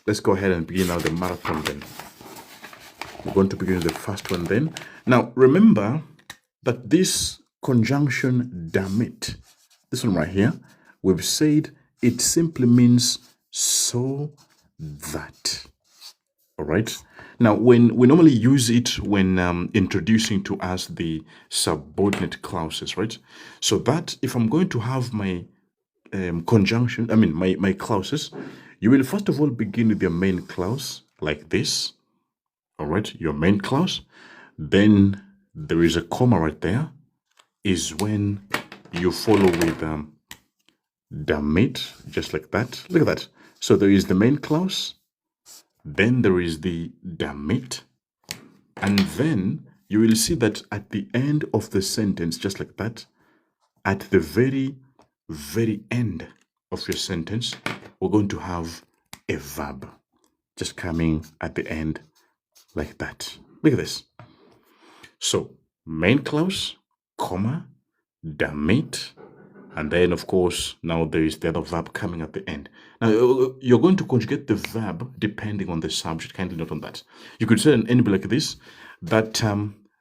let's go ahead and begin now the marathon then. We're going to begin with the first one then. Now, remember that this conjunction DAMIT, this one right here, we've said it simply means so that. All right. Now, when we normally use it when introducing to us the subordinate clauses, right? So that if I'm going to have my conjunction, my clauses, you will first of all begin with your main clause like this. All right, your main clause. Then there is a comma right there, is when you follow with DAMIT, just like that. Look at that. So there is the main clause, then there is the DAMIT, and then you will see that at the end of the sentence, just like that, at the very, very end of your sentence, we're going to have a verb just coming at the end like that. Look at this. So main clause, comma, DAMIT, and then of course now there is the other verb coming at the end. Now you're going to conjugate the verb depending on the subject. Kindly note on that. You could say an NB like this, that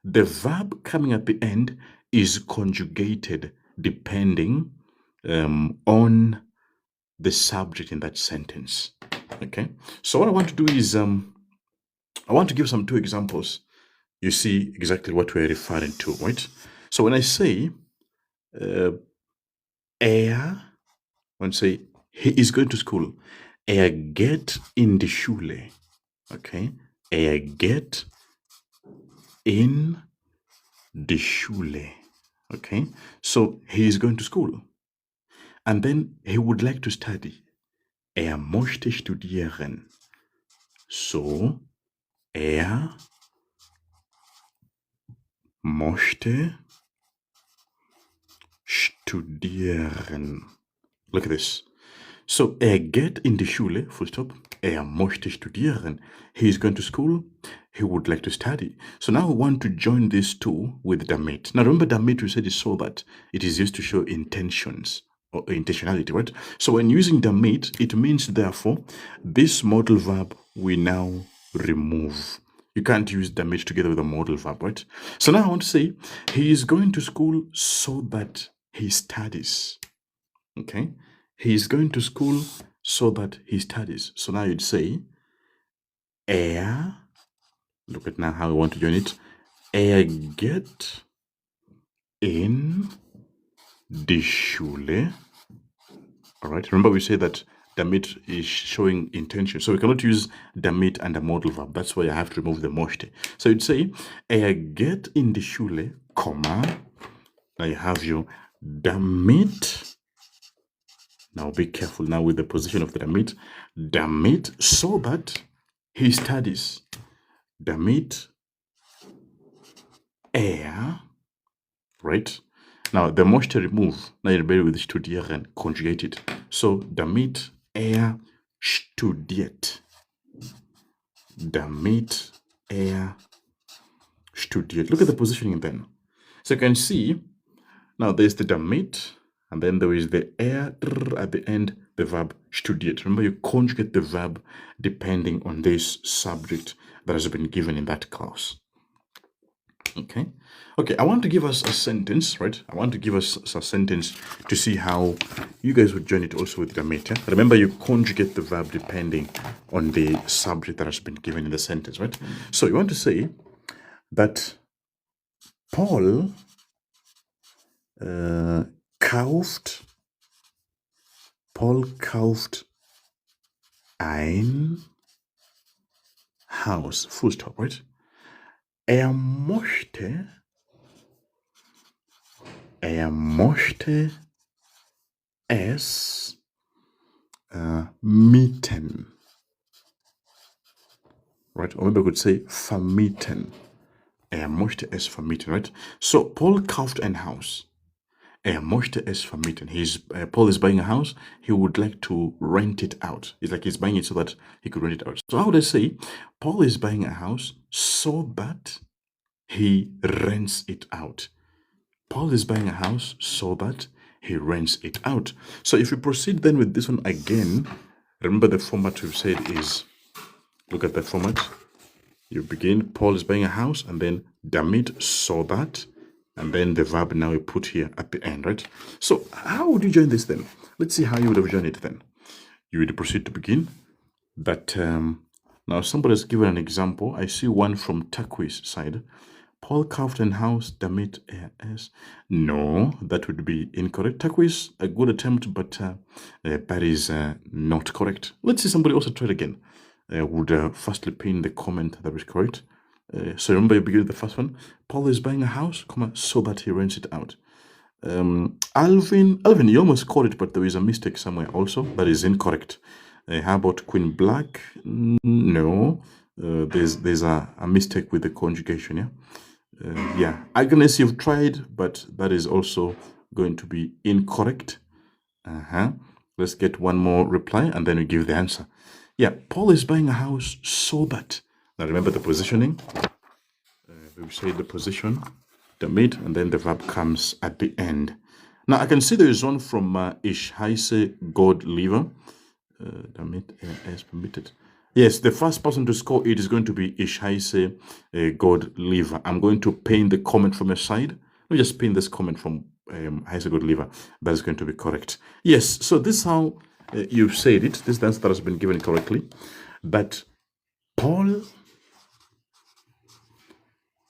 the verb coming at the end is conjugated depending on the subject in that sentence. Okay, so what I want to do is I want to give some two examples. You see exactly what we're referring to, right? So when I say when I say he is going to school, geht in die Schule. Okay, geht in die Schule. Okay, so he is going to school. And then he would like to study. Möchte studieren. So, möchte studieren. Look at this. So, geht in die Schule, full stop. Möchte studieren. He is going to school. He would like to study. So now we want to join these two with DAMIT. Now remember DAMIT, we said is so that it is used to show intentions or intentionality, right? So when using DAMIT, it means therefore this modal verb we now remove. You can't use DAMIT together with a modal verb, right? So now I want to say he is going to school so that he studies. Okay, he is going to school so that he studies. So now you'd say look at now how I want to join it. Geht in die Schule. All right, remember we say that DAMIT is showing intention. So we cannot use DAMIT and a modal verb. That's why I have to remove the möchte. So you'd say, geht in die Schule, comma. Now you have your DAMIT. Now be careful now with the position of the DAMIT. DAMIT so that he studies. DAMIT right? Now the möchte remove. Now you're better with studieren, conjugate it. So damit studiert. Damit studiert. Look at the positioning then. So you can see now there's the damit, and then there is the at the end, the verb studiert. Remember, you conjugate the verb depending on this subject that has been given in that clause. Okay. Okay, I want to give us a sentence, right? I want to give us a sentence to see how you guys would join it also with DAMIT. Yeah? Remember, you conjugate the verb depending on the subject that has been given in the sentence, right? So you want to say that Paul kauft ein Haus. Full stop, right? Möchte es mieten. Right? Or maybe I could say vermieten. Möchte es vermieten, right? So Paul kauft ein Haus. Möchte es vermieten. Paul is buying a house. He would like to rent it out. It's like he's buying it so that he could rent it out. So how would I say Paul is buying a house so that he rents it out? Paul is buying a house so that he rents it out. So if we proceed then with this one again, remember the format we've said is Look at the format. You begin, Paul is buying a house, and then DAMIT saw that, and then the verb now we put here at the end, right? So how would you join this then? Let's see how you would have joined it then. You would proceed to begin. But now somebody has given an example. I see one from Takwi's side. Paul kaufte ein Haus, damit es. No, that would be incorrect. Takwi's a good attempt, but that is not correct. Let's see somebody also try it again. Would firstly pin the comment that is correct. So remember, you begin with the first one. Paul is buying a house, so that he rents it out. Alvin, you almost caught it, but there is a mistake somewhere also. That is incorrect. How about Queen Black? No, there's a mistake with the conjugation, yeah? Yeah, Agnes, you've tried, but that is also going to be incorrect. Let's get one more reply, and then we give the answer. Yeah, Paul is buying a house so that. Now remember the positioning. We say the position, the mid, and then the verb comes at the end. Now I can see there is one from Ich heiße God Lever. Damit as permitted. Yes, the first person to score it is going to be Ich heiße God Lever. I'm going to paint the comment from your side. Let me just paint this comment from heiße God Lever. That is going to be correct. Yes, so this is how you've said it. This answer that has been given correctly. But Paul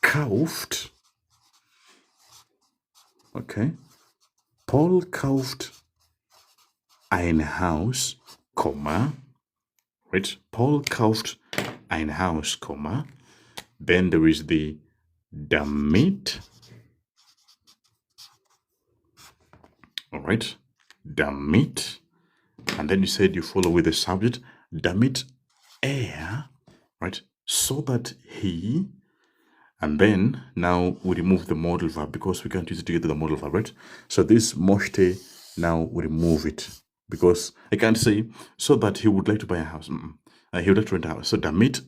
kauft. Okay. Paul kauft ein Haus, right? Paul kauft ein Haus, then there is the DAMIT. All right, DAMIT. And then you said you follow with the subject, DAMIT right? So that he, and then now we remove the modal verb because we can't use it to get to the modal verb, right? So this mochte, now we remove it because I can't say so that he would like to buy a house. He would like to rent a house. So damit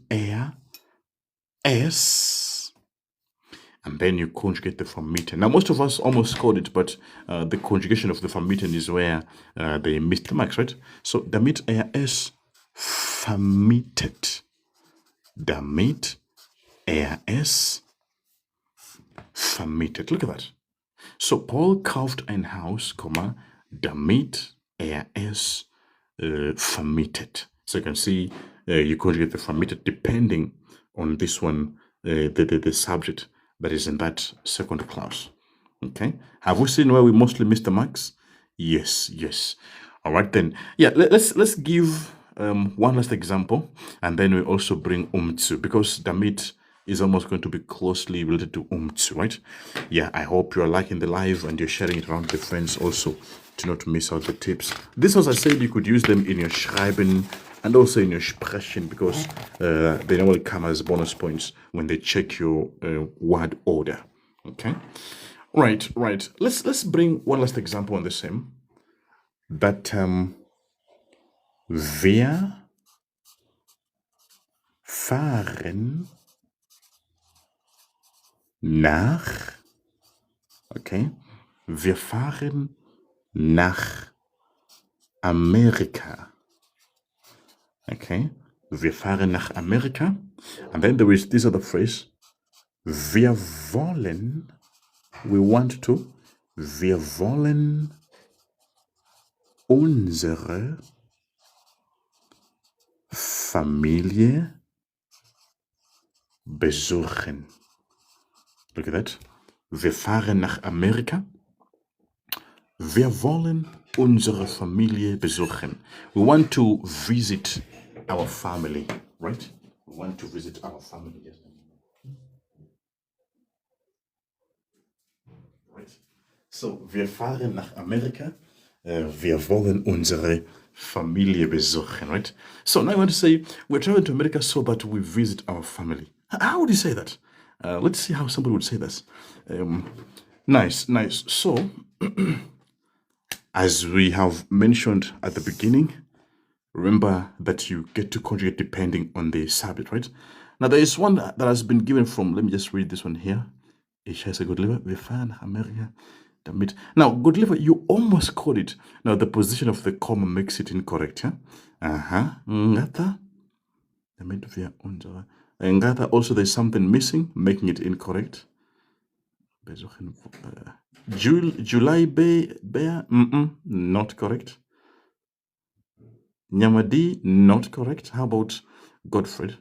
es, and then you conjugate the vermieten. Now most of us almost scored it, but the conjugation of the vermieten is where they missed the marks, right? So damit es vermietet. Damit es vermietet. Look at that. So Paul kauft ein Haus, damit es vermietet. So you can see you conjugate the vermietet depending on this one, the subject that is in that second clause. Okay. Have we seen where we mostly miss the marks? Yes, yes. All right then. Yeah, let's give one last example, and then we also bring zu, because damit is almost going to be closely related to zu, right? Yeah, I hope you're liking the live and you're sharing it around with friends also to not miss out the tips. This, as I said, you could use them in your Schreiben and also in your Sprechen because they normally come as bonus points when they check your word order. Okay, right. Let's bring one last example on the same. That wir fahren nach, okay, wir fahren nach Amerika. Okay, wir fahren nach Amerika. And then there is this other phrase, wir wollen, we want to, wir wollen unsere Familie besuchen. Look at that. Wir fahren nach Amerika. Wir wollen unsere Familie besuchen. We want to visit our family, right? We want to visit our family. Yes. Right. So, wir fahren nach Amerika. Wir wollen unsere Familie besuchen, right? So now I want to say we're traveling to America so that we visit our family. How would you say that? Let's see how somebody would say this. Nice. So, as we have mentioned at the beginning, remember that you get to conjugate depending on the subject, right? Now there is one that has been given from, let me just read this one here. Ich heiße God Lever, wir fahren nach Amerika. Damit. Now, God Lever, you almost caught it. Now the position of the comma makes it incorrect, yeah? Damit wir unsere. In Gather also there's something missing, making it incorrect. Besuchen. July Bear, not correct. Nyamadi, not correct. How about Godfred?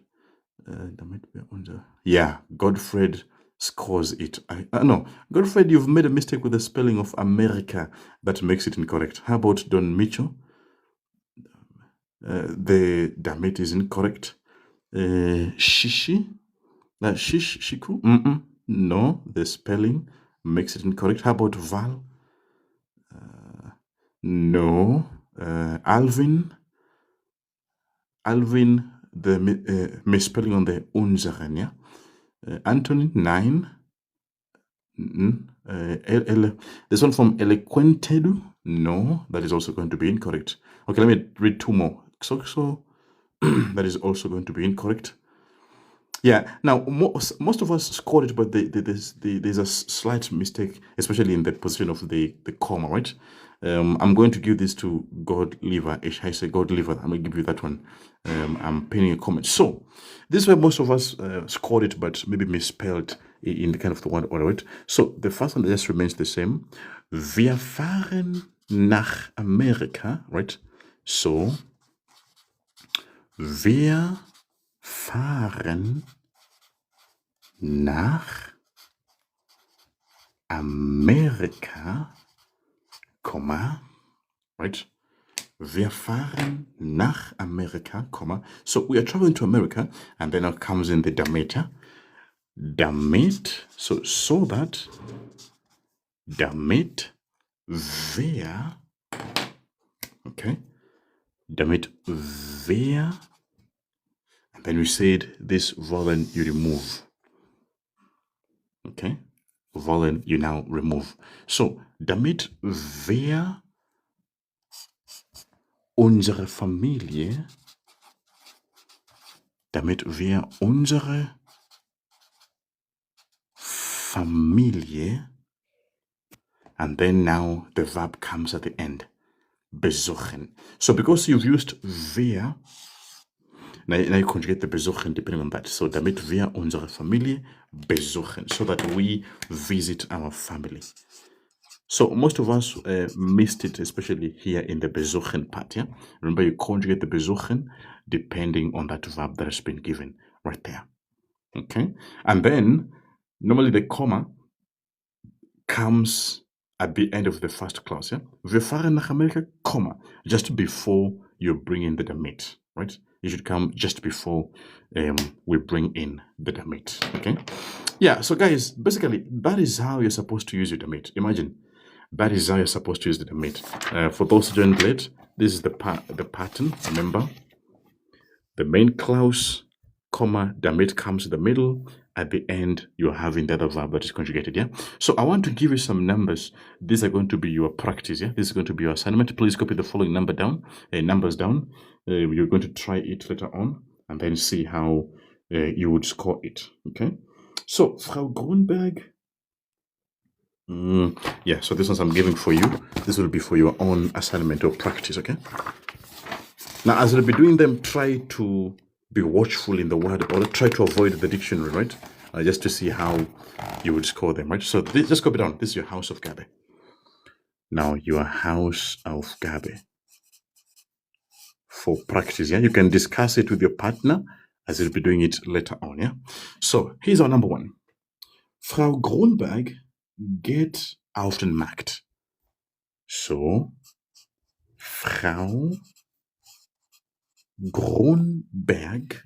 Damit wir unsere. Yeah, Godfred scores it. No, Godfred, you've made a mistake with the spelling of America. That makes it incorrect. How about Don Mitchell? The Damit is incorrect. Shishi? Shiku? No, the spelling makes it incorrect. How about Val? No. Alvin? Alvin, the misspelling on the unseren, yeah? Anthony, 9. This one from Eloquentedu? No, that is also going to be incorrect. Okay, let me read 2 more. So that is also going to be incorrect. Yeah, now most of us scored it, but there's a slight mistake, especially in the position of the comma, right? I'm going to give this to God Liver. I say God Liver. I'm going to give you that one. I'm pinning a comment. So this is where most of us scored it, but maybe misspelled in the kind of the one order, right? So the first one just remains the same. Wir fahren nach Amerika, right? So wir fahren nach Amerika, right? Wir fahren nach Amerika, So we are traveling to America, and then it comes in the Damit. Damit, so that damit wir, okay? Damit wir, and then we said this vowel you remove. Okay, vowel you now remove. So, damit wir unsere Familie, damit wir unsere Familie, and then now the verb comes at the end, besuchen. So because you've used wir, now you conjugate the besuchen depending on that. So damit wir unsere Familie besuchen, so that we visit our family. So most of us missed it, especially here in the besuchen part. Yeah, remember you conjugate the besuchen depending on that verb that has been given right there. Okay, and then normally the comma comes at the end of the first clause. Yeah, wir fahren nach Amerika, just before you bring in the Damit, right? It should come just before we bring in the Damit. Okay, yeah. So guys, basically that is how you're supposed to use your Damit. Imagine. That is how you're supposed to use the Damit. For those who joined late, this is the pattern. Remember, the main clause, Damit comes in the middle. At the end, you're having the other verb that is conjugated. Yeah. So I want to give you some numbers. These are going to be your practice. Yeah. This is going to be your assignment. Please copy the following numbers down. You're going to try it later on and then see how you would score it. Okay. So, Frau Grunberg. Yeah, so this one's I'm giving for you. This will be for your own assignment or practice, okay? Now, as you'll be doing them, try to be watchful in the word or try to avoid the dictionary, right? Just to see how you would score them, right? So just copy down. This is your house of Gabe. Now, your house of Gabe. For practice, yeah? You can discuss it with your partner as you'll be doing it later on, yeah? So, here's our number one. Frau Grunberg geht auf den Markt. So, Frau Grunberg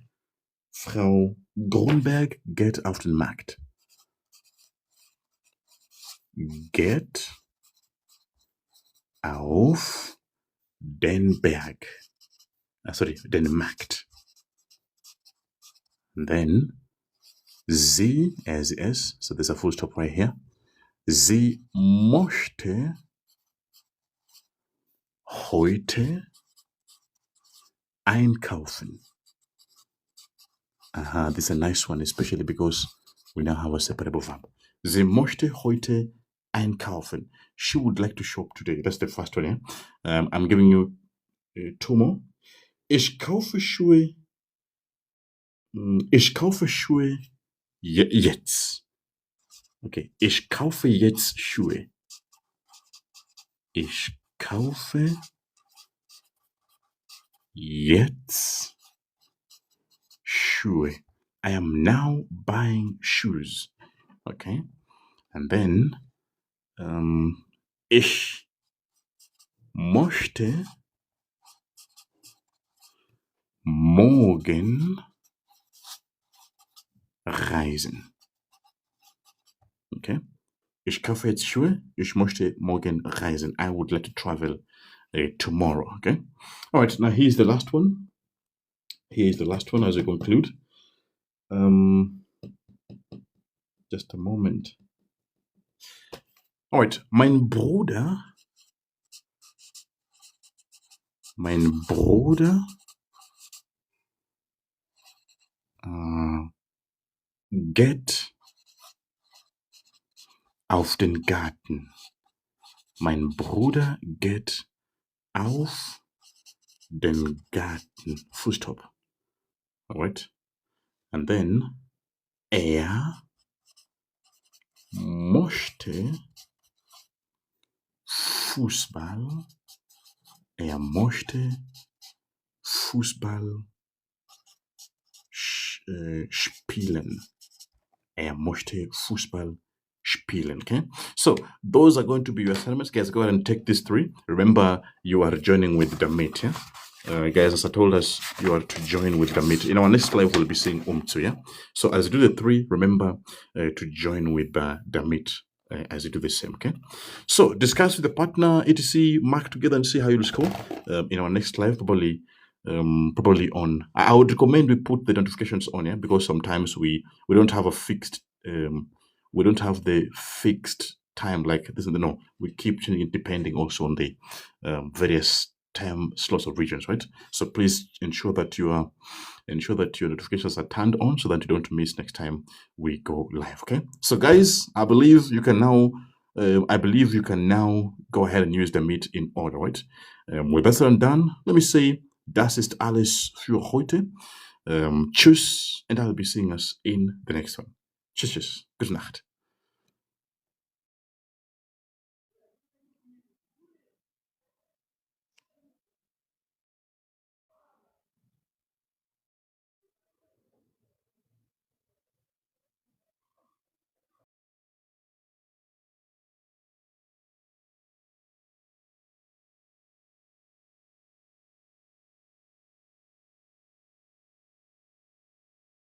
geht auf den Markt. Geht auf den Berg. Den Markt. Then, sie, as is, so there's a full stop right here. Sie möchte heute einkaufen. This is a nice one, especially because we now have a separable verb. Sie möchte heute einkaufen. She would like to shop today. That's the first one. Yeah? I'm giving you 2 more. Ich kaufe Schuhe Ich kaufe Schuhe jetzt. Okay, ich kaufe jetzt Schuhe. Ich kaufe jetzt Schuhe. I am now buying shoes. Okay, and then ich möchte morgen reisen. Okay, ich kaufe jetzt Schuhe. Ich möchte morgen reisen. I would like to travel tomorrow. Okay, all right. Now here's the last one. Here's the last one as we conclude. Just a moment. All right, mein Bruder geht auf den Garten. Mein Bruder geht auf den Garten. Full stop. All right, and then möchte Fußball. Möchte Fußball spielen. Möchte Fußball spielen. Okay, so those are going to be your assignments, guys. Go ahead and take these three. Remember, you are joining with DAMIT. Yeah, guys, as I told us, you are to join with DAMIT. In our next live, we'll be seeing umtu. Yeah, so as you do the three, remember to join with DAMIT. As you do the same, okay? So discuss with the partner, etc. Mark together and see how you'll score. In our next live, probably on. I would recommend we put the notifications on, yeah, because sometimes we don't have a fixed we don't have the fixed time like this. No, we keep changing it depending also on the various time slots of regions, right? So please ensure that your notifications are turned on so that you don't miss next time we go live. Okay, so guys, I believe you can now go ahead and use DAMIT in order, right? With that said and done, let me say das ist alles für heute. Tschüss, and I'll be seeing us in the next one. Tschüss, tschüss. Gute Nacht.